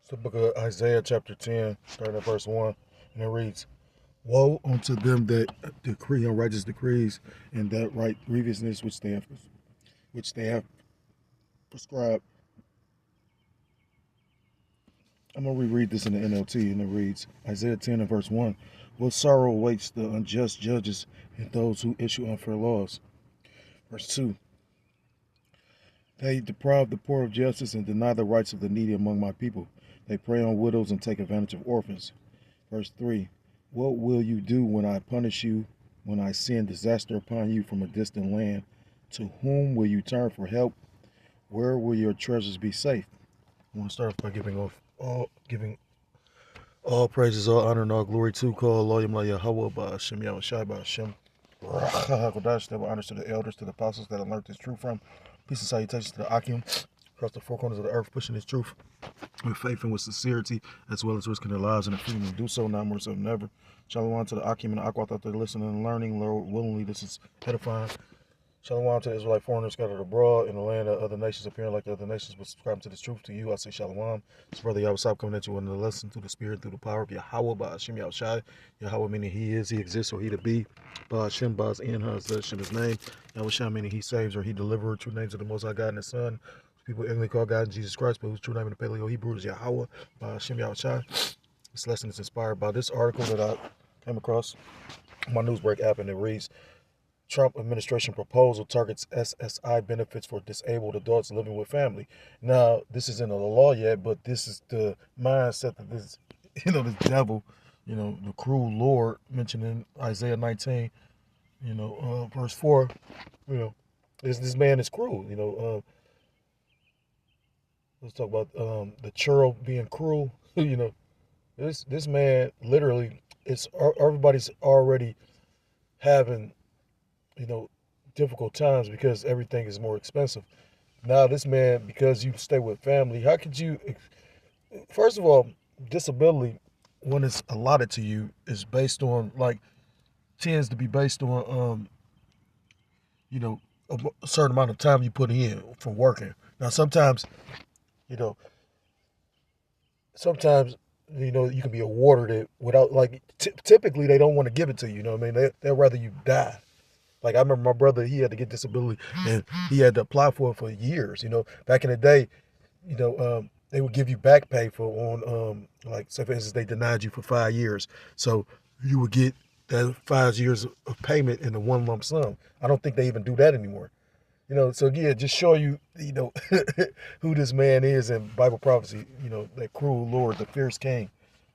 It's the book of Isaiah, chapter 10, starting at verse 1, and it reads, Woe unto them that decree unrighteous decrees, and that right grievousness which they have prescribed. I'm going to reread this in the NLT, and it reads, Isaiah 10 and verse 1, What sorrow awaits the unjust judges and those who issue unfair laws. Verse 2, They deprive the poor of justice and deny the rights of the needy among my people. They prey on widows and take advantage of orphans. Verse 3, What will you do when I punish you, when I send disaster upon you from a distant land? To whom will you turn for help? Where will your treasures be safe? I want to start off by giving all praises, all honor, and all glory to call Loyam La Yahweh by Hashem Yahushai by Hashem. That will honors to the elders, to the apostles that I learned this truth from. Peace and salutations to the Akim across the four corners of the earth, pushing this truth with faith and with sincerity, as well as risking their lives and the freedom to do so, now more so than ever. Shalom to the Akim and the Akwat out there listening and learning. Lord, willingly, this is edifying. Shalom to the Israelite foreigners scattered abroad in the land of other nations, appearing like the other nations, but subscribing to this truth. To you, I say shalom. It's Brother Yahweh coming at you with another lesson through the Spirit, through the power of Yahweh, by Hashem Yahushai. Yahweh meaning He is, He exists, or He to be. By Hashem, by His in, Hashem His name. Yahushai meaning He saves, or He deliverer. True names of the Most High God and His Son. People ignorantly call God Jesus Christ, but whose true name in the Paleo Hebrew is Yahweh, by Hashem Yahushai. This lesson is inspired by this article that I came across on my Newsbreak app, and it reads, Trump administration proposal targets SSI benefits for disabled adults living with family. Now, this isn't a law yet, but this is the mindset that this, this devil, the cruel Lord mentioned in Isaiah 19, verse 4, this man is cruel. Let's talk about the churro being cruel. This man literally, everybody's already having difficult times because everything is more expensive. Now this man, because you stay with family, how could you, first of all, disability, when it's allotted to you, is based on, tends to be based on, a certain amount of time you put in from working. Now sometimes, you can be awarded it without, typically they don't want to give it to you, they'd rather you die. I remember my brother, he had to get disability and he had to apply for it for years. Back in the day, they would give you back pay say for instance, they denied you for 5 years. So you would get that 5 years of payment in a one lump sum. I don't think they even do that anymore. So yeah, just show you, who this man is in Bible prophecy, that cruel Lord, the fierce king,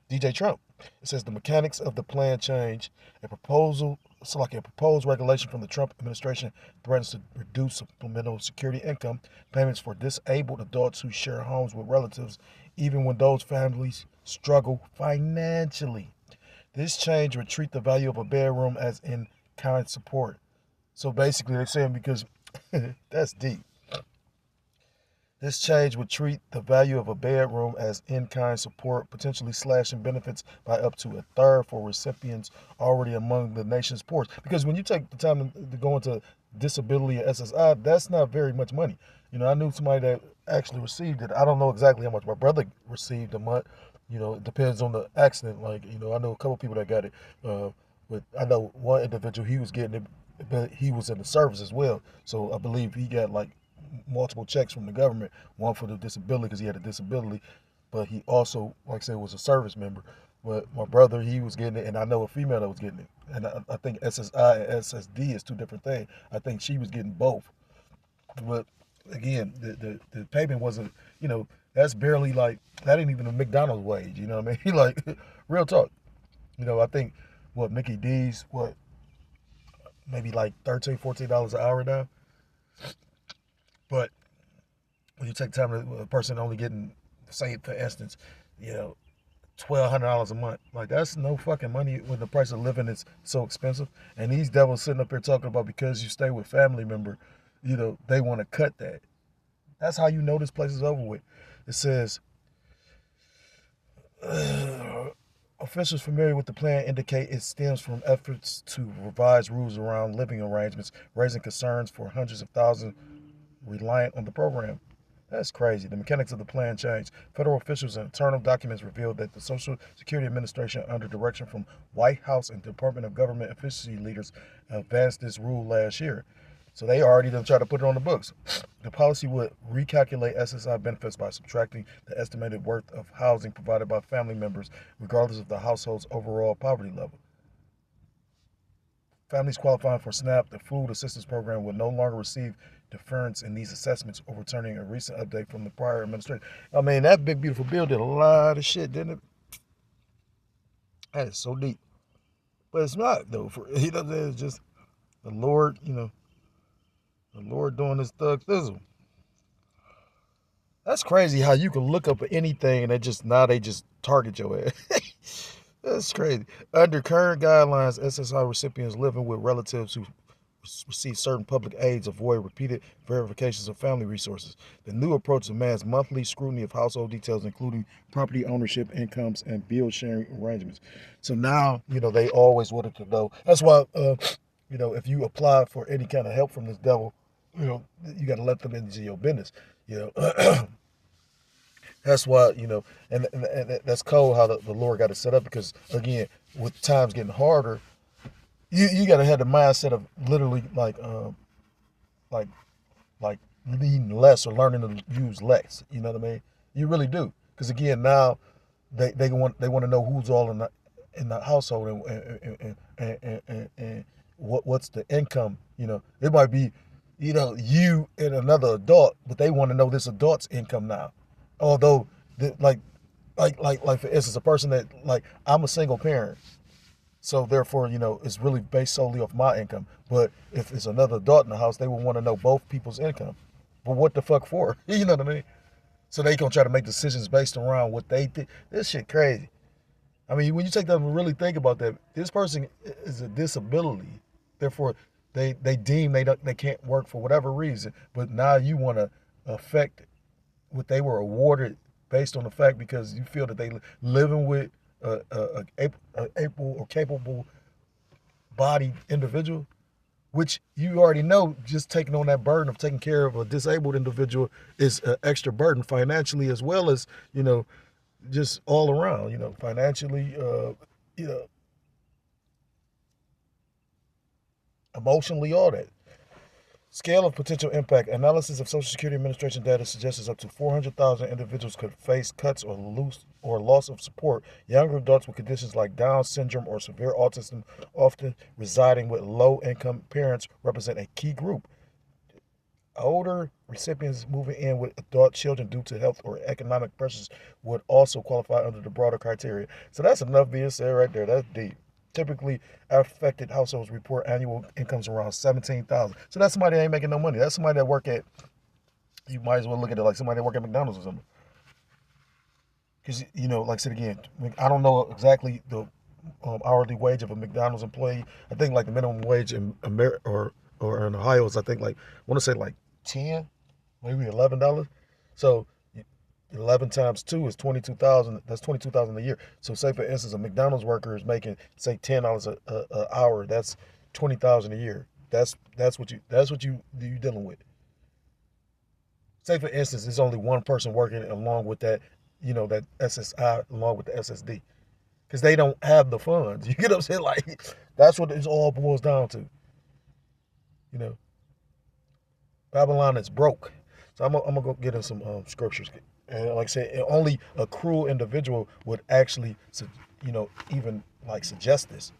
DJ Trump. It says the mechanics of the plan change. A proposed regulation from the Trump administration threatens to reduce supplemental security income payments for disabled adults who share homes with relatives, even when those families struggle financially. This change would treat the value of a bedroom as in-kind support. So basically, they're saying because that's deep. This change would treat the value of a bedroom as in-kind support, potentially slashing benefits by up to a third for recipients already among the nation's poorest. Because when you take the time to go into disability or SSI, that's not very much money. I knew somebody that actually received it. I don't know exactly how much my brother received a month. It depends on the accident. I know a couple people that got it. But I know one individual, he was getting it, but he was in the service as well. So I believe he got multiple checks from the government, one for the disability because he had a disability, but he also, like I said, was a service member. But my brother, he was getting it, and I know a female that was getting it. And I think SSI and SSD is two different things. I think she was getting both. But again, the payment wasn't, that's barely that ain't even a McDonald's wage, you know what I mean? Real talk. I think, Mickey D's, maybe $13, $14 an hour now. But when you take time to a person only getting, say for instance, $1,200 a month, that's no fucking money when the price of living is so expensive. And these devils sitting up here talking about because you stay with family member, they want to cut that. That's how you know this place is over with. It says, officials familiar with the plan indicate it stems from efforts to revise rules around living arrangements, raising concerns for hundreds of thousands reliant on the program. That's crazy. The mechanics of the plan changed. Federal officials and internal documents revealed that the Social Security Administration, under direction from White House and Department of Government efficiency leaders, advanced this rule last year. So they already done tried to put it on the books. The policy would recalculate SSI benefits by subtracting the estimated worth of housing provided by family members, regardless of the household's overall poverty level. Families qualifying for SNAP, the food assistance program, would no longer receive deference in these assessments, overturning a recent update from the prior administration. I mean, that big, beautiful bill did a lot of shit, didn't it? That is so deep. But it's not, though. It's just the Lord, the Lord doing this thug thizzle. That's crazy how you can look up anything and they just target your ass. That's crazy. Under current guidelines, SSI recipients living with relatives who receive certain public aids avoid repeated verifications of family resources. The new approach demands monthly scrutiny of household details, including property ownership, incomes, and bill sharing arrangements. So now, they always wanted to know. That's why, if you apply for any kind of help from this devil, you got to let them into your business. That's why, and that's cold how the Lord got it set up, because, again, with times getting harder, you got to have the mindset of literally like leading less or learning to use less. You know what I mean? You really do, because again, now they want to know who's all in the household and what's the income. It might be you and another adult, but they want to know this adult's income now. Although, like for instance, a person that, I'm a single parent, so therefore, it's really based solely off my income. But if it's another adult in the house, they will want to know both people's income. But what the fuck for? You know what I mean? So they gonna try to make decisions based around what they think. This shit crazy. I mean, when you take time to really think about that, this person is a disability. Therefore, they deem they can't work for whatever reason. But now you want to affect what they were awarded based on the fact because you feel that they living with a able or capable bodied individual, which you already know, just taking on that burden of taking care of a disabled individual is an extra burden financially, as well as just all around, financially, emotionally, all that. Scale of potential impact. Analysis of Social Security Administration data suggests up to 400,000 individuals could face cuts or loss of support. Younger adults with conditions like Down syndrome or severe autism, often residing with low-income parents, represent a key group. Older recipients moving in with adult children due to health or economic pressures would also qualify under the broader criteria. So that's enough being said right there. That's deep. Typically, affected households report annual incomes around $17,000. So that's somebody that ain't making no money. That's somebody that work at, you might as well look at it like somebody that work at McDonald's or something. Because, like I said again, I don't know exactly the hourly wage of a McDonald's employee. I think like the minimum wage in America or in Ohio is, I think, like, I want to say like 10, maybe $11. So 11 times 2 is 22,000. That's 22,000 a year. So say for instance, a McDonald's worker is making, say, $10 an hour. That's 20,000 a year. That's what you dealing with. Say for instance, there's only one person working along with that, that SSI along with the SSD, because they don't have the funds. You get what I'm saying? Like, that's what it all boils down to. Babylon is broke. So I'm gonna go get in some scriptures. And like I said, only a cruel individual would actually, even like suggest this.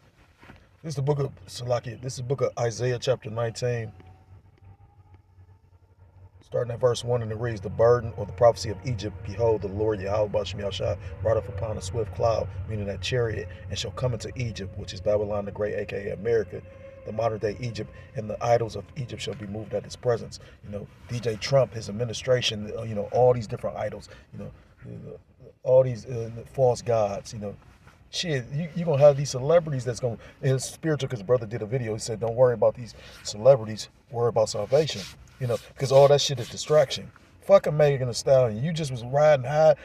This is the book of Salakia. This is the book of Isaiah chapter 19, starting at verse 1, and it reads, "The burden or the prophecy of Egypt, behold, the Lord Yahweh Bashem Yahshua rideth upon a swift cloud," meaning that chariot, "and shall come into Egypt," which is Babylon the Great, aka America, the modern day Egypt, "and the idols of Egypt shall be moved at his presence." DJ Trump, his administration, all these different idols, all these false gods, shit, you're going to have these celebrities that's going to, and it's spiritual, because brother did a video, he said, don't worry about these celebrities, worry about salvation, because all that shit is distraction. Fucking Megan Thee Stallion, you just was riding high,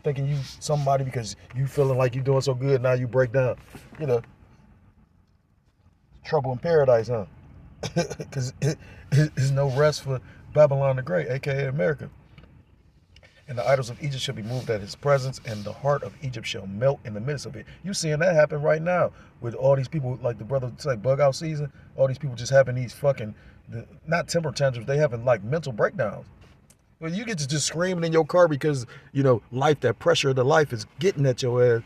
thinking you somebody because you feeling like you doing so good, now you break down, trouble in paradise, huh? Because there's no rest for Babylon the Great, aka America. And the idols of Egypt shall be moved at his presence, and the heart of Egypt shall melt in the midst of it. You seeing that happen right now with all these people, like the brother say bug out season, all these people just having these fucking, not temper tantrums, they having like mental breakdowns. Well, you get to just screaming in your car because, life, that pressure of the life is getting at your ass.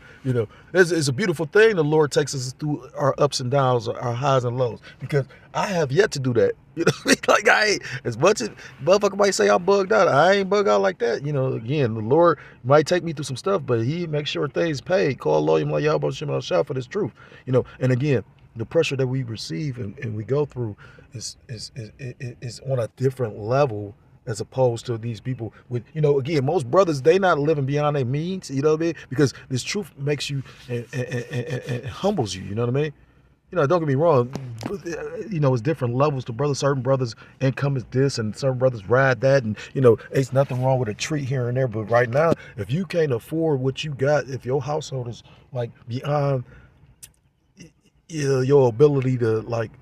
It's a beautiful thing. The Lord takes us through our ups and downs, our highs and lows, because I have yet to do that. You know what I mean? Like, I ain't, as much as motherfucker might say I'm bugged out, I ain't bugged out like that. Again, the Lord might take me through some stuff, but he makes sure things paid. Call a lawyer like y'all about to shout for this truth. And again, the pressure that we receive and we go through is on a different level, as opposed to these people with, again, most brothers, they not living beyond their means, you know what I mean? Because this truth makes you and humbles you, you know what I mean? Don't get me wrong, it's different levels to brothers. Certain brothers' income is this, and certain brothers ride that, and, it's nothing wrong with a treat here and there. But right now, if you can't afford what you got, if your household is, like, beyond your ability to, like,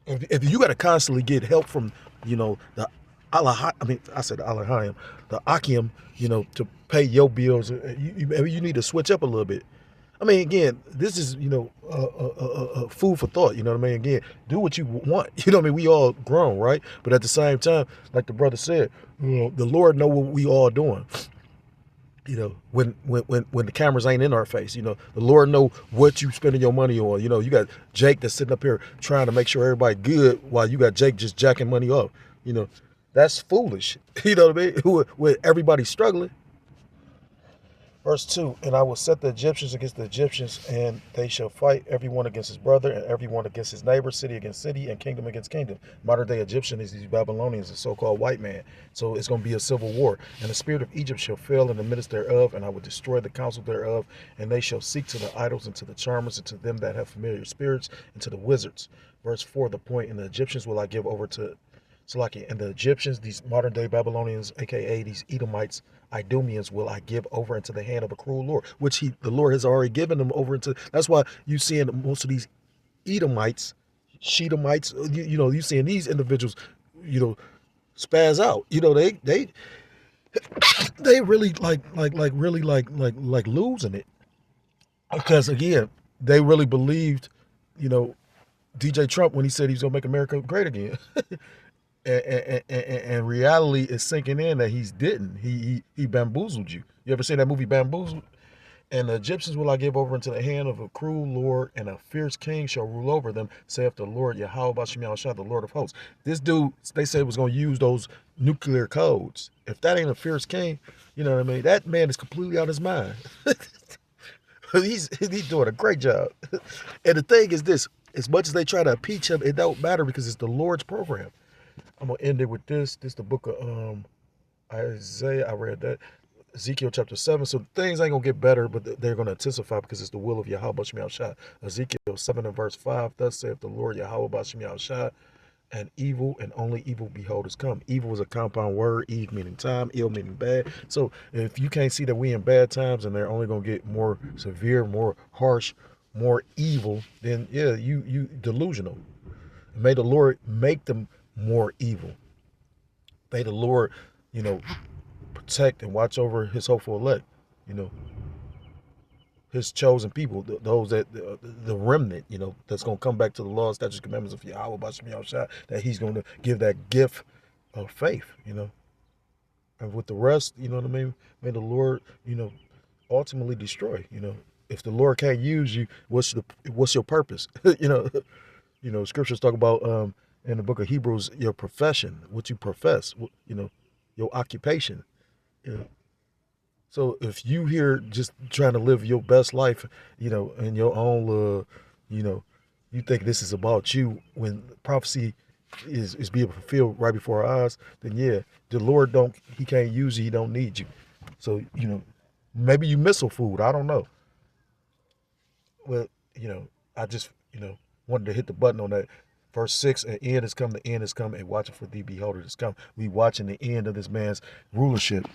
if you got to constantly get help from, the I said Alahayim, the Akim, to pay your bills, you need to switch up a little bit. Again, this is, food for thought, you know what I mean? Again, do what you want, you know what I mean? We all grown, right? But at the same time, like the brother said, the Lord know what we all doing. When the cameras ain't in our face, the Lord know what you spending your money on. You got Jake that's sitting up here trying to make sure everybody good while you got Jake just jacking money off. That's foolish. You know what I mean? With everybody struggling. Verse 2, and I will set the Egyptians against the Egyptians, and they shall fight everyone against his brother, and everyone against his neighbor, city against city, and kingdom against kingdom. Modern day Egyptian is these Babylonians, the so-called white man. So it's going to be a civil war. And the spirit of Egypt shall fail in the midst thereof, and I will destroy the counsel thereof, and they shall seek to the idols, and to the charmers, and to them that have familiar spirits, and to the wizards. Verse 4, the point, and the Egyptians will I give over to Salaki, and the Egyptians, these modern day Babylonians, aka these Edomites, Idumeans, will I give over into the hand of a cruel Lord, which the Lord has already given them over into. That's why you seeing most of these Edomites, Shedamites, you seeing these individuals, spaz out. They really like losing it, because again, they really believed, DJ Trump when he said he's gonna make America great again. And reality is sinking in that he didn't. He bamboozled you. You ever seen that movie Bamboozled? And the Egyptians will I give over into the hand of a cruel Lord, and a fierce king shall rule over them, saith the Lord Yahweh Bashem Yahushua, the Lord of hosts. This dude, they said, was going to use those nuclear codes. If that ain't a fierce king, you know what I mean? That man is completely out of his mind. He's doing a great job. And the thing is this, as much as they try to impeach him, it don't matter, because it's the Lord's program. I'm going to end it with this. This is the book of Isaiah. I read that. Ezekiel chapter 7. So things ain't going to get better, but they're going to intensify, because it's the will of Yahweh Bashem Yahushua. Ezekiel 7 and verse 5. Thus saith the Lord Yahweh Bashem Yahushua, and evil and only evil behold is come. Evil is a compound word. Eve meaning time, ill meaning bad. So if you can't see that we in bad times and they're only going to get more severe, more harsh, more evil, then yeah, you delusional. May the Lord make them more evil. May the Lord, protect and watch over his hopeful elect, his chosen people, those that, the remnant, that's going to come back to the law, statutes, commandments of Yahweh, Bashem Yahushua, that he's going to give that gift of faith, And with the rest, you know what I mean? May the Lord, ultimately destroy, If the Lord can't use you, what's your purpose? Scriptures talk about, in the book of Hebrews, your profession, what you profess, your occupation. So if you here just trying to live your best life, in your own, you think this is about you, when prophecy is being fulfilled right before our eyes, then yeah, the Lord he can't use you, he don't need you. So, maybe you missile food, I don't know. Well, I just, wanted to hit the button on that. Verse 6, an end is come, the end is come, and watching for thee, behold, it is come. We watching the end of this man's rulership,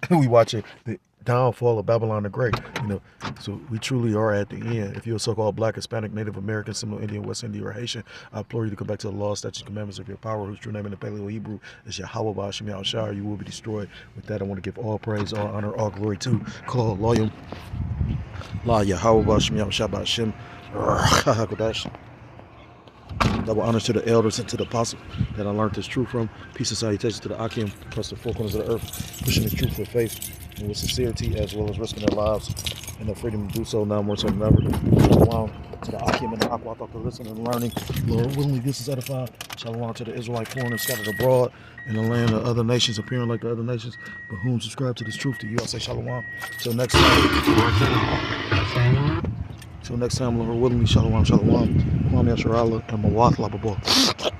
we watching the downfall of Babylon the Great. You know, so we truly are at the end. If you're a so-called Black, Hispanic, Native American, Seminole Indian, West Indian, or Haitian, I implore you to come back to the law, statutes, commandments of your power, whose true name in the Paleo Hebrew is Yahweh Ba'Shem Yahushua. You will be destroyed. With that, I want to give all praise, all honor, all glory to Kol Loyam La Yahweh Ba'Shem Yahushua Ba'Shem Kodash. Double honors to the elders and to the apostles that I learned this truth from. Peace and salutations to the Akim across the four corners of the earth, pushing this truth with faith and with sincerity, as well as risking their lives and their freedom to do so now more so than ever. Shalom to the Akim and the Aqua, to listening and learning. Lord willingly, this is edified. Shalom to the Israelite foreigners scattered abroad in the land of other nations, appearing like the other nations, but whom subscribe to this truth. To you, I say shalom. Till next time. Till next time, Lord willingly, shalom, shalom. Kwame Asherallah and Mawath Lababo.